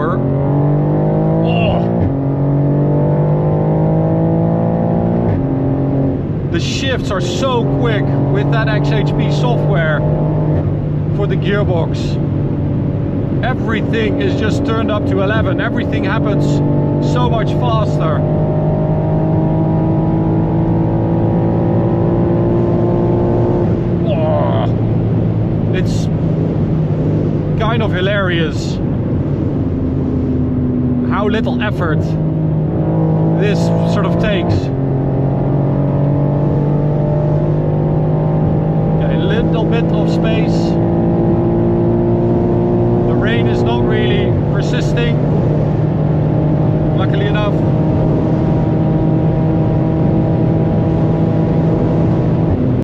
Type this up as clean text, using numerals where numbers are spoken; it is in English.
power. Oh. The shifts are so quick with that XHP software for the gearbox. Everything is just turned up to 11. Everything happens so much faster. Oh, it's kind of hilarious how little effort this sort of takes. Okay, a little bit of space. The rain is not really persisting, luckily enough.